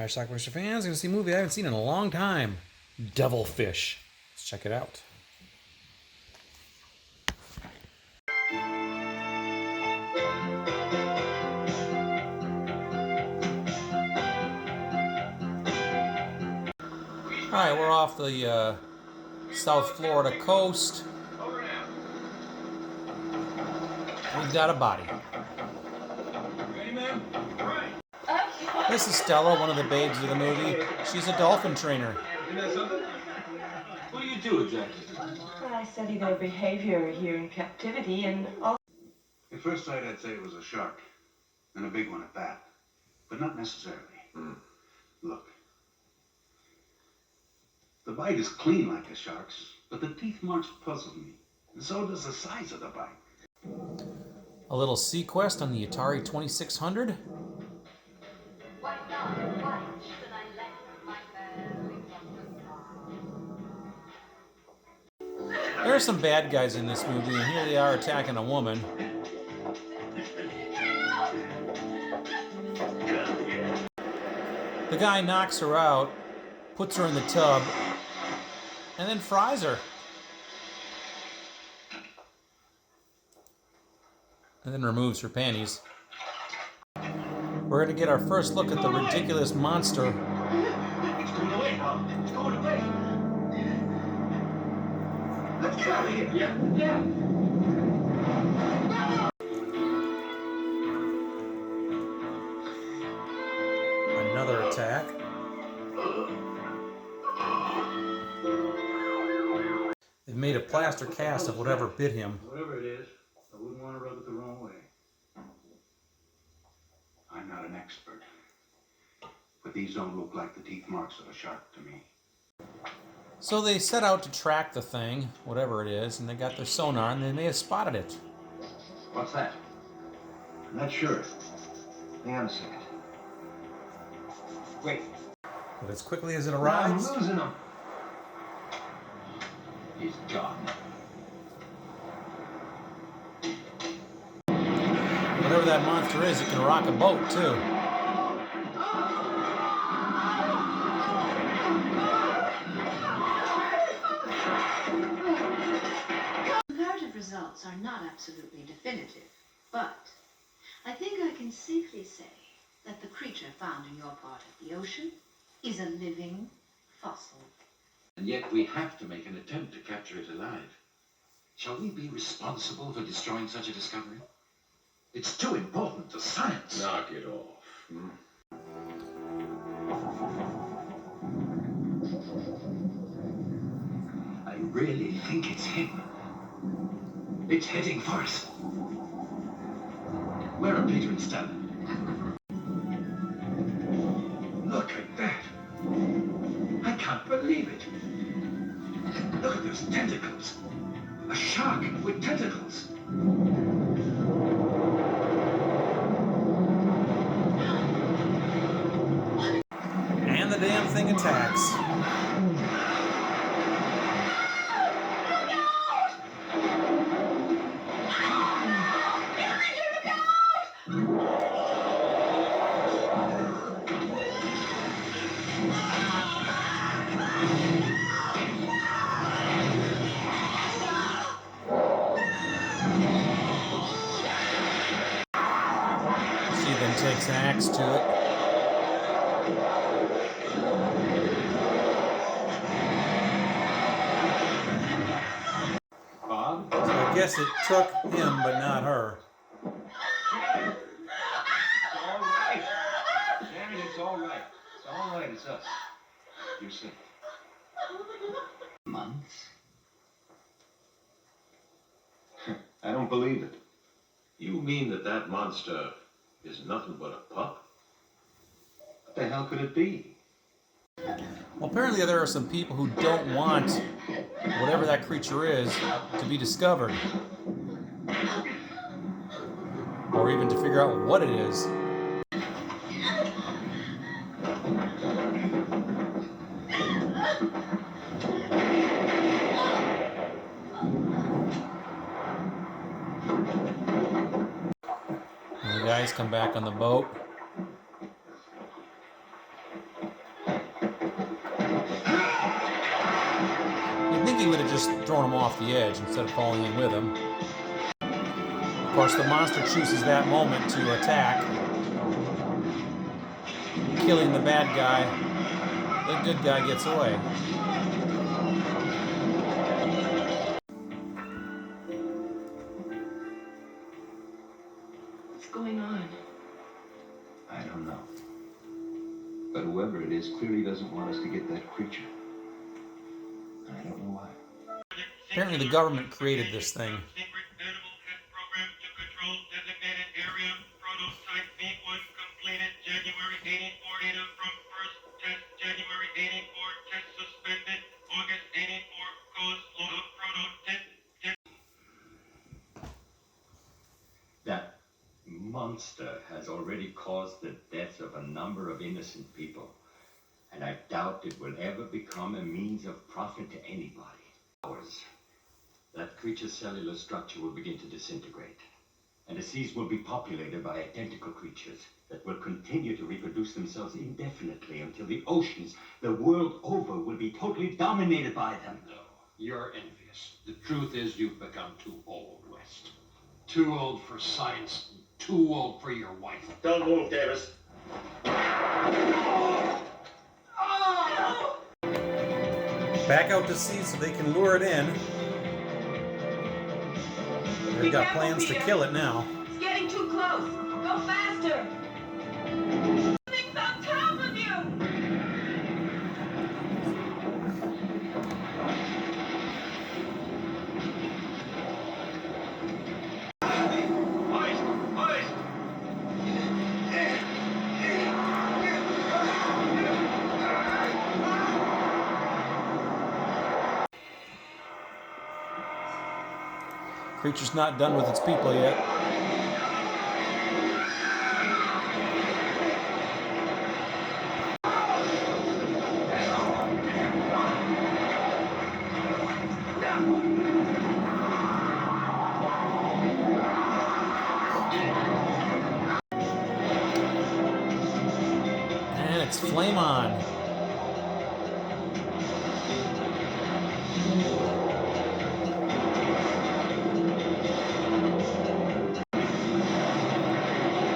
Alright, Schlockmeister fans, gonna see a movie I haven't seen in a long time. Devilfish. Let's check it out. Alright, we're off the South Florida coast. We've got a body. This is Stella, one of the babes of the movie. She's a dolphin trainer. What do you do exactly? Well, I study their behavior here in captivity and all. At first sight, I'd say it was a shark, and a big one at that, but not necessarily. Look, the bite is clean like a shark's, but the teeth marks puzzle me, and so does the size of the bite. A little Sequest on the Atari 2600. There are some bad guys in this movie, and here they are attacking a woman. The guy knocks her out, puts her in the tub, and then fries her. And then removes her panties. We're going to get our first look at the ridiculous monster. It's going away, Bob. It's going away. Let's get out of here. Yeah. Another attack. They've made a plaster cast of whatever bit him. Whatever it is, I wouldn't want to rub it the wrong way. I'm not an expert, but these don't look like the teeth marks of a shark to me. So they set out to track the thing, whatever it is, and they got their sonar, and they may have spotted it. What's that? I'm not sure. Hang on a second. Wait. But as quickly as it arrives, I'm losing him. He's gone. whatever that monster is, it can rock a boat too. Comparative results are not absolutely definitive, but I think I can safely say that the creature found in your part of the ocean is a living fossil. And yet we have to make an attempt to capture it alive. Shall we be responsible for destroying such a discovery? It's too important to science. Knock it off. I really think it's him. It's heading for us. Where are Peter and Stella? Look at that. I can't believe it. Look at those tentacles. A shark with tentacles. And the damn thing attacks. She then takes an axe to it. Bob? So I guess it took him, but not her. Shannon! It's all right. Shannon, it's all right. It's all right. It's us. You're sick. Months? I don't believe it. You mean that monster is nothing but a pup? What the hell could it be? Well, apparently there are some people who don't want whatever that creature is to be discovered. Or even to figure out what it is. And the guys come back on the boat. just throwing him off the edge instead of falling in with him. Of course, the monster chooses that moment to attack, killing the bad guy. The good guy gets away. What's going on? I don't know. But whoever it is clearly doesn't want us to get that creature. And I don't know why. Apparently the government created this thing. That monster has already caused the deaths of a number of innocent people, and I doubt it will ever become a means of profit to anybody. That creature's cellular structure will begin to disintegrate, and the seas will be populated by identical creatures that will continue to reproduce themselves indefinitely until the oceans, the world over, will be totally dominated by them. No, you're envious. The truth is you've become too old, West. Too old for science, too old for your wife. Don't move, Davis. Back out to sea so they can lure it in. They've got plans to kill it now. It's getting too close. Go faster. Something's on top of you. Creature's not done with its people yet. And it's flame on.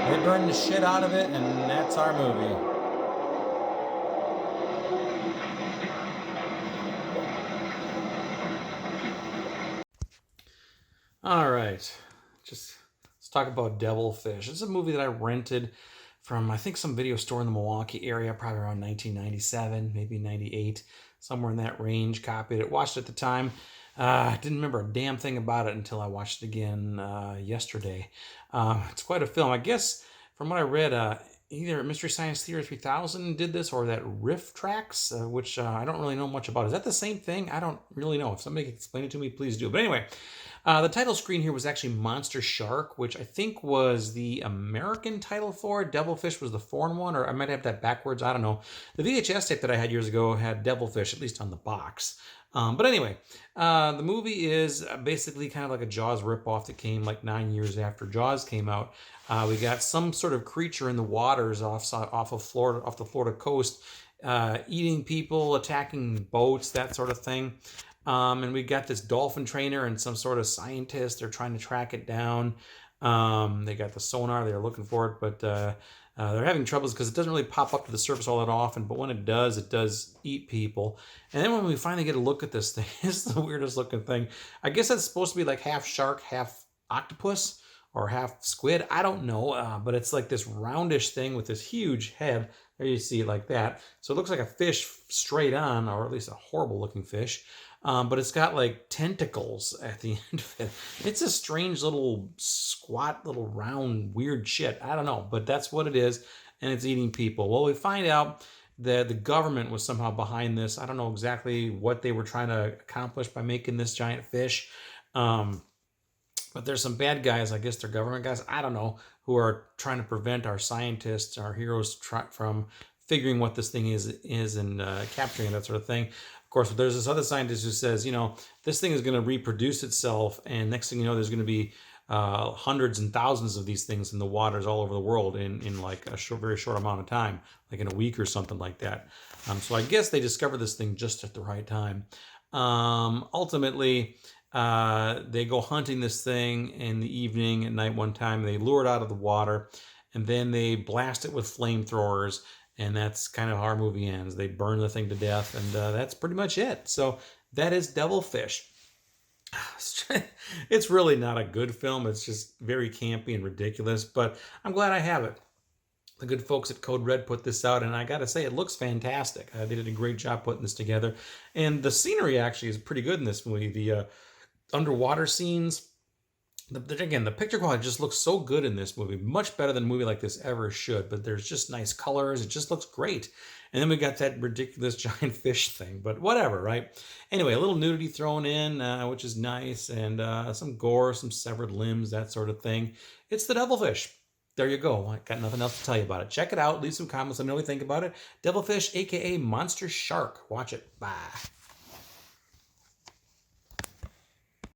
They burned the shit out of it, and that's our movie. All right, let's talk about Devilfish. This is a movie that I rented from, I think, some video store in the Milwaukee area, probably around 1997, maybe 98, somewhere in that range. Copied it, watched it at the time. Didn't remember a damn thing about it until I watched it again yesterday. It's quite a film. I guess from what I read, either Mystery Science Theater 3000 did this, or that Riff Tracks, which I don't really know much about. Is that the same thing? I don't really know. If somebody can explain it to me, please do. But anyway, the title screen here was actually Monster Shark, which I think was the American title for it. Devilfish was the foreign one, or I might have that backwards. I don't know. The VHS tape that I had years ago had Devilfish, at least on the box. But anyway, the movie is basically kind of like a Jaws ripoff that came like 9 years after Jaws came out. We got some sort of creature in the waters off of Florida, off the Florida coast, eating people, attacking boats, that sort of thing. And we got this dolphin trainer and some sort of scientist. They're trying to track it down. They got the sonar. They're looking for it, but they're having troubles because it doesn't really pop up to the surface all that often. But when it does eat people. And then when we finally get a look at this thing, it's the weirdest looking thing. I guess that's supposed to be like half shark, half octopus, or half squid. I don't know, but it's like this roundish thing with this huge head. There you see it like that. So it looks like a fish straight on, or at least a horrible looking fish. But it's got like tentacles at the end of it. It's a strange little squat, little round, weird shit. I don't know, but that's what it is, and it's eating people. Well, we find out that the government was somehow behind this. I don't know exactly what they were trying to accomplish by making this giant fish. But there's some bad guys, I guess they're government guys, I don't know, who are trying to prevent our scientists, our heroes, from figuring what this thing is and capturing it, that sort of thing. Of course, there's this other scientist who says, you know, this thing is going to reproduce itself, and next thing you know, there's going to be hundreds and thousands of these things in the waters all over the world in like a very short amount of time, like in a week or something like that. So I guess they discovered this thing just at the right time. Ultimately, they go hunting this thing in the evening at night one time. They lure it out of the water, and then they blast it with flamethrowers. And that's kind of how our movie ends. They burn the thing to death, and that's pretty much it. So that is Devilfish. It's really not a good film. It's just very campy and ridiculous, but I'm glad I have it. The good folks at Code Red put this out, and I gotta say, it looks fantastic. They did a great job putting this together, and the scenery actually is pretty good in this movie. The underwater scenes, again, the picture quality just looks so good in this movie, much better than a movie like this ever should. But there's just nice colors. It just looks great. And then we got that ridiculous giant fish thing, but whatever, right? Anyway, a little nudity thrown in, which is nice, and some gore, some severed limbs, that sort of thing. It's the Devilfish. There you go. I got nothing else to tell you about it. Check it out. Leave some comments. Let me know what you think about it. Devilfish, aka Monster Shark. Watch it. Bye.